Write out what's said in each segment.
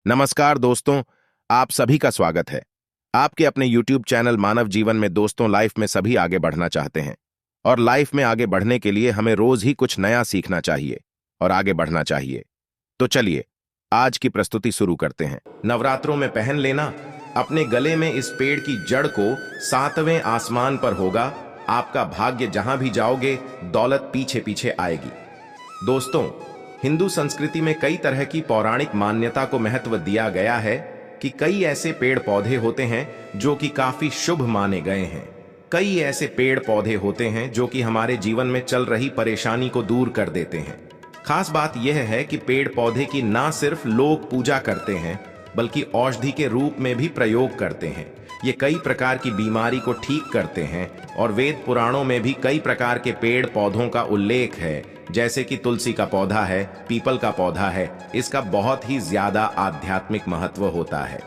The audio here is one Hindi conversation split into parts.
नमस्कार दोस्तों, आप सभी का स्वागत है। आपके अपने YouTube चैनल मानव जीवन में। दोस्तों, लाइफ में सभी आगे बढ़ना चाहते हैं और लाइफ में आगे बढ़ने के लिए हमें रोज ही कुछ नया सीखना चाहिए और आगे बढ़ना चाहिए। तो चलिए आज की प्रस्तुति शुरू करते हैं। नवरात्रों में पहन लेना अपने गले में इस पेड़ की जड़ को 7वें आसमान पर होगा। आपका भाग्य जहां भी जाओगे दौलत पीछे पीछे आएगी। दोस्तों, हिंदू संस्कृति में कई तरह की पौराणिक मान्यता को महत्व दिया गया है कि कई ऐसे पेड़ पौधे होते हैं जो कि काफी शुभ माने गए हैं। कई ऐसे पेड़ पौधे होते हैं जो कि हमारे जीवन में चल रही परेशानी को दूर कर देते हैं। खास बात यह है कि पेड़ पौधे की ना सिर्फ लोग पूजा करते हैं बल्कि औषधि के रूप में भी प्रयोग करते हैं। ये कई प्रकार की बीमारी को ठीक करते हैं और वेद पुराणों में भी कई प्रकार के पेड़ पौधों का उल्लेख है, जैसे कि तुलसी का पौधा है, पीपल का पौधा है। इसका बहुत ही ज्यादा आध्यात्मिक महत्व होता है।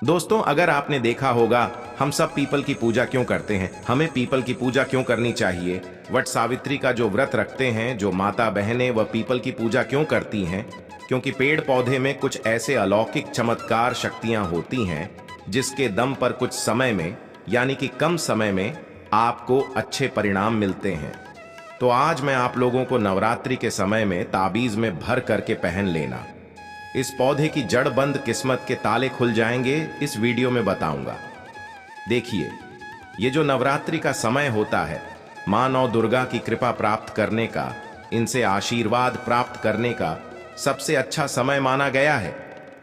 दोस्तों, अगर आपने देखा होगा हम सब पीपल की पूजा क्यों करते हैं, हमें पीपल की पूजा क्यों करनी चाहिए, वट सावित्री का जो व्रत रखते हैं जो माता बहनें वह पीपल की पूजा क्यों करती हैं, क्योंकि पेड़ पौधे में कुछ ऐसे अलौकिक चमत्कार शक्तियां होती हैं जिसके दम पर कुछ समय में यानी कि कम समय में आपको अच्छे परिणाम मिलते हैं। तो आज मैं आप लोगों को नवरात्रि के समय में ताबीज में भर करके पहन लेना, इस पौधे की जड़ बंद किस्मत के ताले खुल जाएंगे, इस वीडियो में बताऊंगा। देखिए, ये जो नवरात्रि का समय होता है मां नौ दुर्गा की कृपा प्राप्त करने का, इनसे आशीर्वाद प्राप्त करने का सबसे अच्छा समय माना गया है।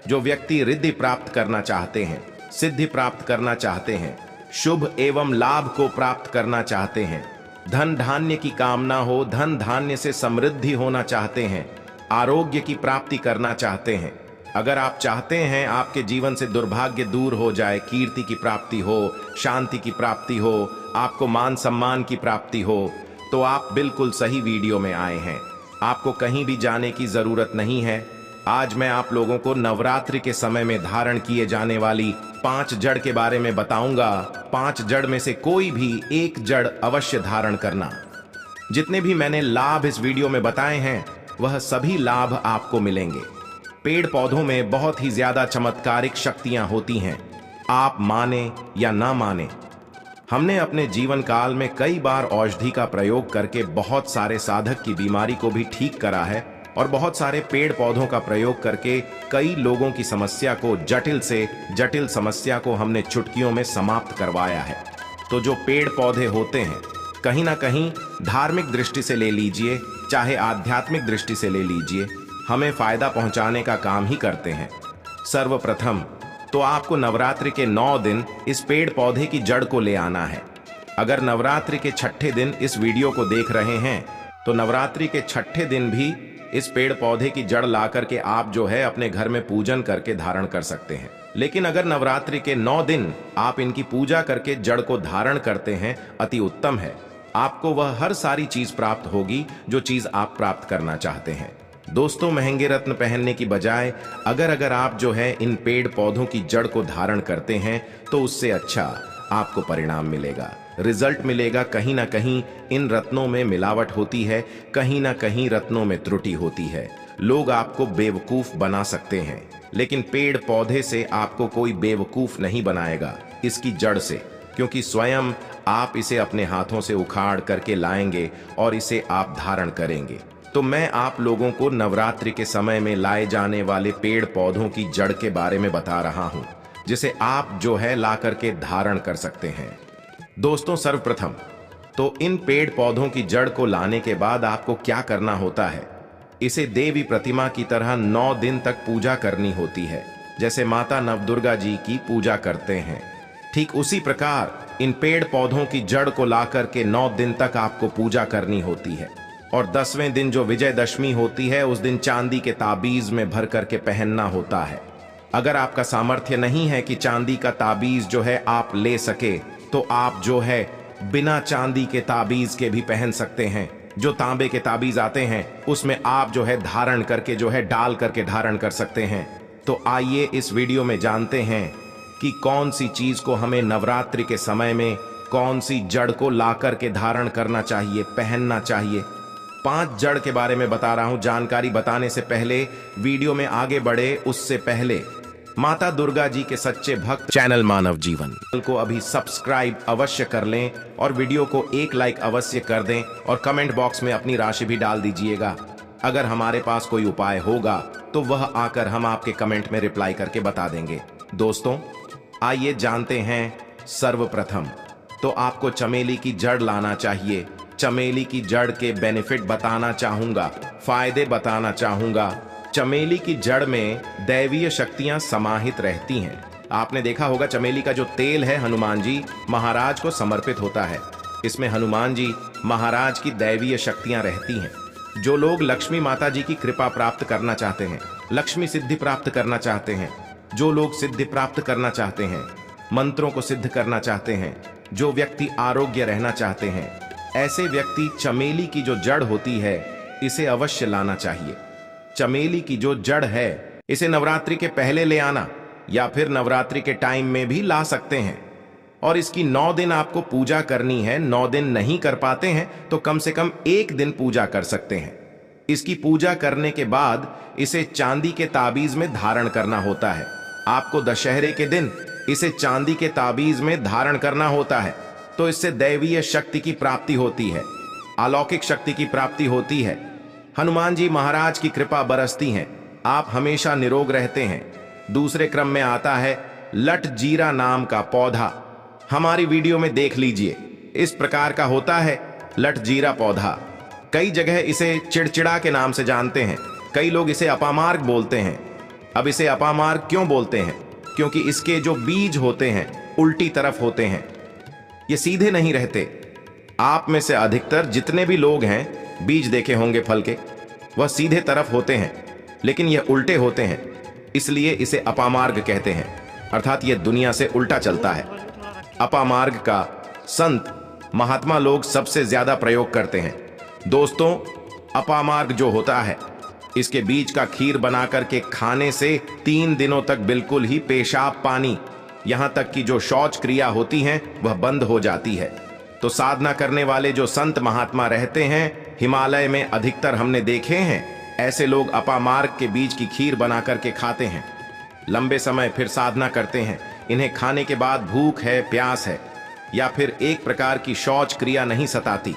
जो व्यक्ति रिद्धि प्राप्त करना चाहते हैं, सिद्धि प्राप्त करना चाहते हैं, शुभ एवं लाभ को प्राप्त करना चाहते हैं, धन धान्य की कामना हो, धन धान्य से समृद्धि होना चाहते हैं, आरोग्य की प्राप्ति करना चाहते हैं, अगर आप चाहते हैं आपके जीवन से दुर्भाग्य दूर हो जाए, कीर्ति की प्राप्ति हो, शांति की प्राप्ति हो, आपको मान सम्मान की प्राप्ति हो, तो आप बिल्कुल सही वीडियो में आए हैं। आपको कहीं भी जाने की जरूरत नहीं है। आज मैं आप लोगों को नवरात्रि के समय में धारण किए जाने वाली 5 जड़ के बारे में बताऊंगा। 5 जड़ में से कोई भी एक जड़ अवश्य धारण करना। जितने भी मैंने लाभ इस वीडियो में बताए हैं वह सभी लाभ आपको मिलेंगे। पेड़ पौधों में बहुत ही ज्यादा चमत्कारिक शक्तियां होती हैं, आप माने या ना माने। हमने अपने जीवन काल में कई बार औषधि का प्रयोग करके बहुत सारे साधक की बीमारी को भी ठीक करा है और बहुत सारे पेड़ पौधों का प्रयोग करके कई लोगों की समस्या को, जटिल से जटिल समस्या को हमने चुटकियों में समाप्त करवाया है। तो जो पेड़ पौधे होते हैं कहीं ना कहीं धार्मिक दृष्टि से ले लीजिए चाहे आध्यात्मिक दृष्टि से ले लीजिए, हमें फायदा पहुंचाने का काम ही करते हैं। सर्वप्रथम तो आपको नवरात्रि के 9 दिन इस पेड़ पौधे की जड़ को ले आना है। अगर नवरात्रि के 6ठे दिन इस वीडियो को देख रहे हैं तो नवरात्रि के 6ठे दिन भी इस पेड़ पौधे की जड़ ला करके आप जो है अपने घर में पूजन करके धारण कर सकते हैं। लेकिन अगर नवरात्रि के 9 दिन आप इनकी पूजा करके जड़ को धारण करते हैं, अति उत्तम है। आपको वह हर सारी चीज प्राप्त होगी जो चीज आप प्राप्त करना चाहते हैं। दोस्तों, महंगे रत्न पहनने की बजाय अगर आप जो है इन पेड़ पौधों की जड़ को धारण करते हैं तो उससे अच्छा आपको परिणाम मिलेगा, रिजल्ट मिलेगा। कहीं ना कहीं इन रत्नों में मिलावट होती है, कहीं ना कहीं रत्नों में त्रुटि होती है। लोग आपको बेवकूफ बना सकते हैं, लेकिन पेड़ पौधे से आपको कोई बेवकूफ नहीं बनाएगा, इसकी जड़ से, क्योंकि स्वयं आप इसे अपने हाथों से उखाड़ करके लाएंगे और इसे आप धारण करेंगे। तो मैं आप लोगों को नवरात्रि के समय में लाए जाने वाले पेड़ पौधों की जड़ के बारे में बता रहा हूं, जिसे आप जो है ला करके धारण कर सकते हैं। दोस्तों, सर्वप्रथम तो इन पेड़ पौधों की जड़ को लाने के बाद आपको क्या करना होता है, इसे देवी प्रतिमा की तरह 9 दिन तक पूजा करनी होती है। जैसे माता नवदुर्गा जी की पूजा करते हैं, ठीक उसी प्रकार इन पेड़ पौधों की जड़ को ला करके 9 दिन तक आपको पूजा करनी होती है। और 10वें दिन जो विजयदशमी होती है, उस दिन चांदी के ताबीज में भर करके पहनना होता है। अगर आपका सामर्थ्य नहीं है कि चांदी का ताबीज जो है आप ले सके, तो आप जो है बिना चांदी के ताबीज के भी पहन सकते हैं। जो तांबे के ताबीज आते हैं उसमें आप जो है धारण करके जो है डाल करके धारण कर सकते हैं। तो आइए इस वीडियो में जानते हैं कि कौन सी चीज को हमें नवरात्रि के समय में, कौन सी जड़ को ला करके धारण करना चाहिए, पहनना चाहिए। 5 जड़ के बारे में बता रहा हूं। जानकारी बताने से पहले, वीडियो में आगे बढ़े उससे पहले माता दुर्गा जी के सच्चे भक्त चैनल मानव जीवन को अभी सब्सक्राइब अवश्य कर लें और वीडियो को एक लाइक अवश्य कर दें और कमेंट बॉक्स में अपनी राशि भी डाल दीजिएगा। अगर हमारे पास कोई उपाय होगा तो वह आकर हम आपके कमेंट में रिप्लाई करके बता देंगे। दोस्तों, आइए जानते हैं। सर्वप्रथम तो आपको चमेली की जड़ लाना चाहिए। चमेली की जड़ के बेनिफिट बताना चाहूंगा, फायदे बताना चाहूंगा। चमेली की जड़ में दैवीय शक्तियां समाहित रहती हैं। आपने देखा होगा चमेली का जो तेल है हनुमान जी महाराज को समर्पित होता है। इसमें हनुमान जी महाराज की दैवीय शक्तियां रहती हैं। जो लोग लक्ष्मी माता जी की कृपा प्राप्त करना चाहते हैं, लक्ष्मी सिद्धि प्राप्त करना चाहते हैं, जो लोग सिद्धि प्राप्त करना चाहते हैं, मंत्रों को सिद्ध करना चाहते हैं, जो व्यक्ति आरोग्य रहना चाहते हैं, ऐसे व्यक्ति चमेली की जो जड़ होती है इसे अवश्य लाना चाहिए। चमेली की जो जड़ है इसे नवरात्रि के पहले ले आना या फिर नवरात्रि के टाइम में भी ला सकते हैं। और इसकी 9 दिन आपको पूजा करनी है। 9 दिन नहीं कर पाते हैं तो कम से कम 1 दिन पूजा कर सकते हैं। इसकी पूजा करने के बाद इसे चांदी के ताबीज में धारण करना होता है। आपको दशहरे के दिन इसे चांदी के ताबीज में धारण करना होता है। तो इससे दैवीय शक्ति की प्राप्ति होती है, अलौकिक शक्ति की प्राप्ति होती है। हनुमान जी महाराज की कृपा बरसती है, आप हमेशा निरोग रहते हैं। दूसरे क्रम में आता है लट जीरा नाम का पौधा। हमारी वीडियो में देख लीजिए, इस प्रकार का होता है लट जीरा पौधा। कई जगह इसे चिड़चिड़ा के नाम से जानते हैं, कई लोग इसे अपामार्ग बोलते हैं। अब इसे अपामार्ग क्यों बोलते हैं? क्योंकि इसके जो बीज होते हैं उल्टी तरफ होते हैं, ये सीधे नहीं रहते। आप में से अधिकतर जितने भी लोग हैं बीज देखे होंगे फल के, वह सीधे तरफ होते हैं, लेकिन यह उल्टे होते हैं, इसलिए इसे अपामार्ग कहते हैं। अर्थात यह दुनिया से उल्टा चलता है। अपामार्ग का संत महात्मा लोग सबसे ज्यादा प्रयोग करते हैं। दोस्तों, अपामार्ग जो होता है इसके बीज का खीर बना करके खाने से 3 दिनों तक बिल्कुल ही पेशाब पानी, यहां तक कि जो शौच क्रिया होती है वह बंद हो जाती है। तो साधना करने वाले जो संत महात्मा रहते हैं हिमालय में अधिकतर हमने देखे हैं, ऐसे लोग अपामार्ग के बीज की खीर बना करके खाते हैं। लंबे समय फिर साधना करते हैं। इन्हें खाने के बाद भूख है, प्यास है या फिर एक प्रकार की शौच क्रिया नहीं सताती।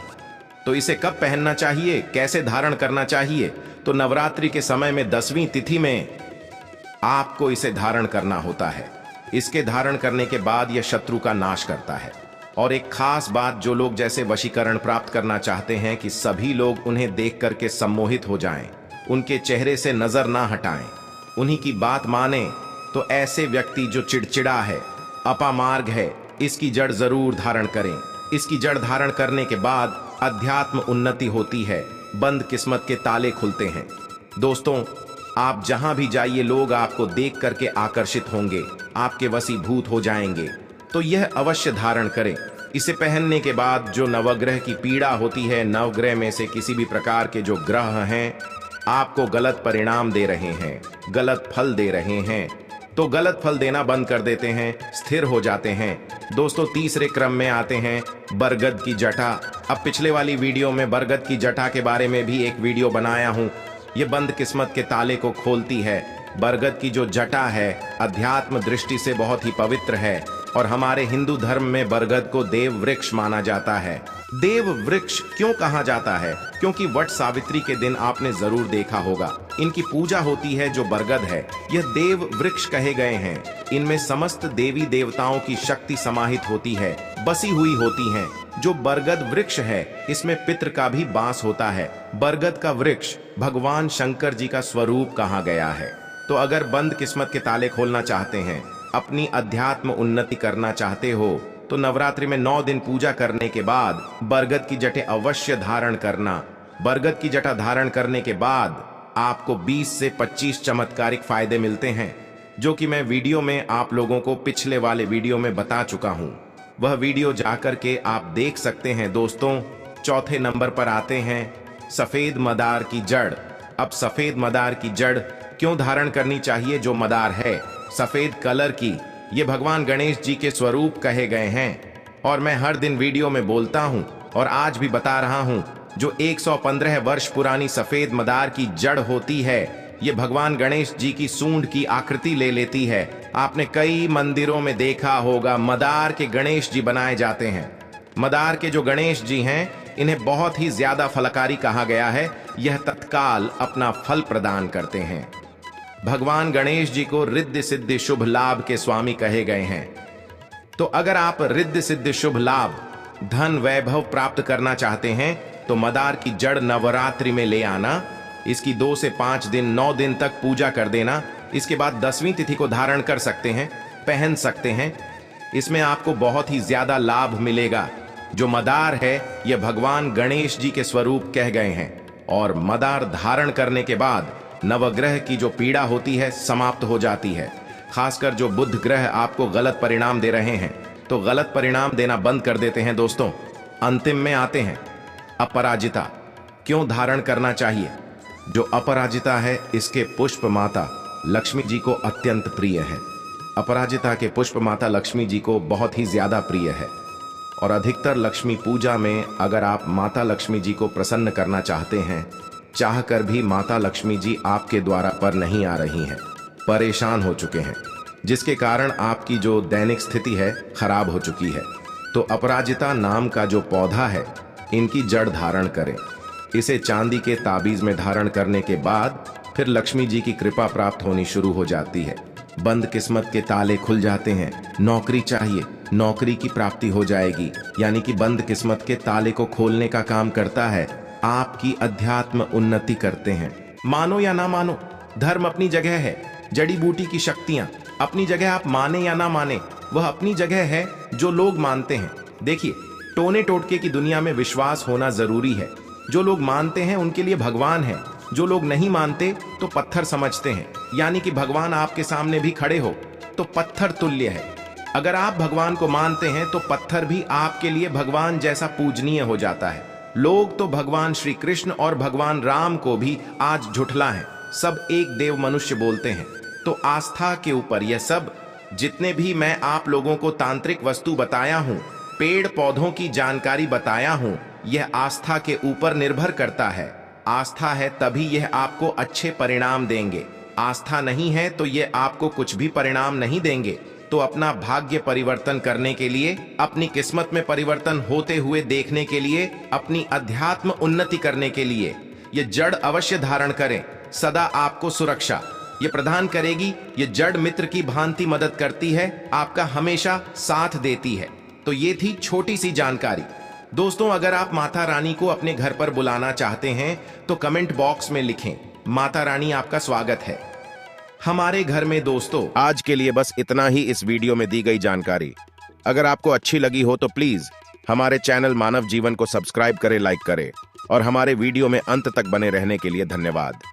तो इसे कब पहनना चाहिए, कैसे धारण करना चाहिए? तो नवरात्रि के समय में 10वीं तिथि में आपको इसे धारण करना होता है। इसके धारण करने के बाद यह शत्रु का नाश करता है। और एक खास बात, जो लोग जैसे वशीकरण प्राप्त करना चाहते हैं कि सभी लोग उन्हें देख करके सम्मोहित हो जाएं, उनके चेहरे से नजर ना हटाएं, उन्हीं की बात माने, तो ऐसे व्यक्ति जो चिड़चिड़ा है, अपामार्ग है, इसकी जड़ जरूर धारण करें। इसकी जड़ धारण करने के बाद अध्यात्म उन्नति होती है, बंद किस्मत के ताले खुलते हैं। दोस्तों, आप जहां भी जाइए लोग आपको देख करके आकर्षित होंगे, आपके वशीभूत हो जाएंगे। तो यह अवश्य धारण करें। इसे पहनने के बाद जो नवग्रह की पीड़ा होती है, नवग्रह में से किसी भी प्रकार के जो ग्रह हैं आपको गलत परिणाम दे रहे हैं, गलत फल दे रहे हैं, तो गलत फल देना बंद कर देते हैं, स्थिर हो जाते हैं। दोस्तों, तीसरे क्रम में आते हैं बरगद की जटा। अब पिछले वाली वीडियो में बरगद की जटा के बारे में भी एक वीडियो बनाया हूं। यह बंद किस्मत के ताले को खोलती है। बरगद की जो जटा है अध्यात्म दृष्टि से बहुत ही पवित्र है और हमारे हिंदू धर्म में बरगद को देव वृक्ष माना जाता है। देव वृक्ष क्यों कहा जाता है? क्योंकि वट सावित्री के दिन आपने जरूर देखा होगा इनकी पूजा होती है। जो बरगद है यह देव वृक्ष कहे गए हैं। इनमें समस्त देवी देवताओं की शक्ति समाहित होती है, बसी हुई होती हैं। जो बरगद वृक्ष है इसमें पितृ का भी बास होता है। बरगद का वृक्ष भगवान शंकर जी का स्वरूप कहा गया है। तो अगर बंद किस्मत के ताले खोलना चाहते हैं, अपनी अध्यात्म उन्नति करना चाहते हो, तो नवरात्रि में 9 दिन पूजा करने के बाद बरगद की जटें अवश्य धारण करना। बरगद की जटा धारण करने के बाद आपको 20 से 25 चमत्कारिक फायदे मिलते हैं, जो कि मैं वीडियो में आप लोगों को पिछले वाले वीडियो में बता चुका हूं। वह वीडियो जाकर के आप देख सकते हैं। दोस्तों, चौथे नंबर पर आते हैं सफेद मदार की जड़। अब सफेद मदार की जड़ क्यों धारण करनी चाहिए? जो मदार है सफेद कलर की, ये भगवान गणेश जी के स्वरूप कहे गए हैं और मैं हर दिन वीडियो में बोलता हूं और आज भी बता रहा हूं जो 115 वर्ष पुरानी सफेद मदार की जड़ होती है, ये भगवान गणेश जी की सूंड की आकृति ले लेती है। आपने कई मंदिरों में देखा होगा मदार के गणेश जी बनाए जाते हैं। मदार के जो गणेश जी हैं, इन्हें बहुत ही ज्यादा फलकारी कहा गया है। यह तत्काल अपना फल प्रदान करते हैं। भगवान गणेश जी को रिद्धि सिद्धि शुभ लाभ के स्वामी कहे गए हैं। तो अगर आप रिद्धि सिद्धि शुभ लाभ, धन वैभव प्राप्त करना चाहते हैं तो मदार की जड़ नवरात्रि में ले आना। इसकी 2 से 5 दिन 9 दिन तक पूजा कर देना। इसके बाद 10वीं तिथि को धारण कर सकते हैं, पहन सकते हैं। इसमें आपको बहुत ही ज्यादा लाभ मिलेगा। जो मदार है यह भगवान गणेश जी के स्वरूप कह गए हैं और मदार धारण करने के बाद नवग्रह की जो पीड़ा होती है समाप्त हो जाती है। खासकर जो बुध ग्रह आपको गलत परिणाम दे रहे हैं तो गलत परिणाम देना बंद कर देते हैं। दोस्तों, अंतिम में आते हैं अपराजिता क्यों धारण करना चाहिए। जो अपराजिता है इसके पुष्प माता लक्ष्मी जी को अत्यंत प्रिय है। अपराजिता के पुष्प माता लक्ष्मी जी को बहुत ही ज्यादा प्रिय है और अधिकतर लक्ष्मी पूजा में अगर आप माता लक्ष्मी जी को प्रसन्न करना चाहते हैं, चाहकर भी माता लक्ष्मी जी आपके द्वारा पर नहीं आ रही हैं, परेशान हो चुके हैं, जिसके कारण आपकी जो दैनिक स्थिति है खराब हो चुकी है, तो अपराजिता नाम का जो पौधा है इनकी जड़ धारण करें। इसे चांदी के ताबीज में धारण करने के बाद फिर लक्ष्मी जी की कृपा प्राप्त होनी शुरू हो जाती है। बंद किस्मत के ताले खुल जाते हैं। नौकरी चाहिए, नौकरी की प्राप्ति हो जाएगी। यानी कि बंद किस्मत के ताले को खोलने का काम करता है। आपकी अध्यात्म उन्नति करते हैं। मानो या ना मानो, धर्म अपनी जगह है, जड़ी बूटी की शक्तियां अपनी जगह। आप माने या ना माने, वह अपनी जगह है जो लोग मानते हैं। देखिए, टोने टोटके की दुनिया में विश्वास होना जरूरी है। जो लोग मानते हैं उनके लिए भगवान है, जो लोग नहीं मानते तो पत्थर समझते हैं। यानी कि भगवान आपके सामने भी खड़े हो तो पत्थर तुल्य है। अगर आप भगवान को मानते हैं तो पत्थर भी आपके लिए भगवान जैसा पूजनीय हो जाता है। लोग तो भगवान श्री कृष्ण और भगवान राम को भी आज झुठला है। सब एक देव मनुष्य बोलते हैं। तो आस्था के ऊपर यह सब जितने भी मैं आप लोगों को तांत्रिक वस्तु बताया हूं, पेड़ पौधों की जानकारी बताया हूं, यह आस्था के ऊपर निर्भर करता है। आस्था है तभी यह आपको अच्छे परिणाम देंगे। आस्था नहीं है तो यह आपको कुछ भी परिणाम नहीं देंगे। तो अपना भाग्य परिवर्तन करने के लिए, अपनी किस्मत में परिवर्तन होते हुए देखने के लिए, अपनी अध्यात्म उन्नति करने के लिए ये जड़ अवश्य धारण करें। सदा आपको सुरक्षा ये प्रदान करेगी। ये जड़ मित्र की भांति मदद करती है, आपका हमेशा साथ देती है। तो ये थी छोटी सी जानकारी। दोस्तों, अगर आप माता रानी को अपने घर पर बुलाना चाहते हैं तो कमेंट बॉक्स में लिखें, माता रानी आपका स्वागत है हमारे घर में। दोस्तों, आज के लिए बस इतना ही इस वीडियो में दी गई जानकारी। अगर आपको अच्छी लगी हो तो प्लीज हमारे चैनल मानव जीवन को सब्सक्राइब करें, लाइक करें और हमारे वीडियो में अंत तक बने रहने के लिए धन्यवाद।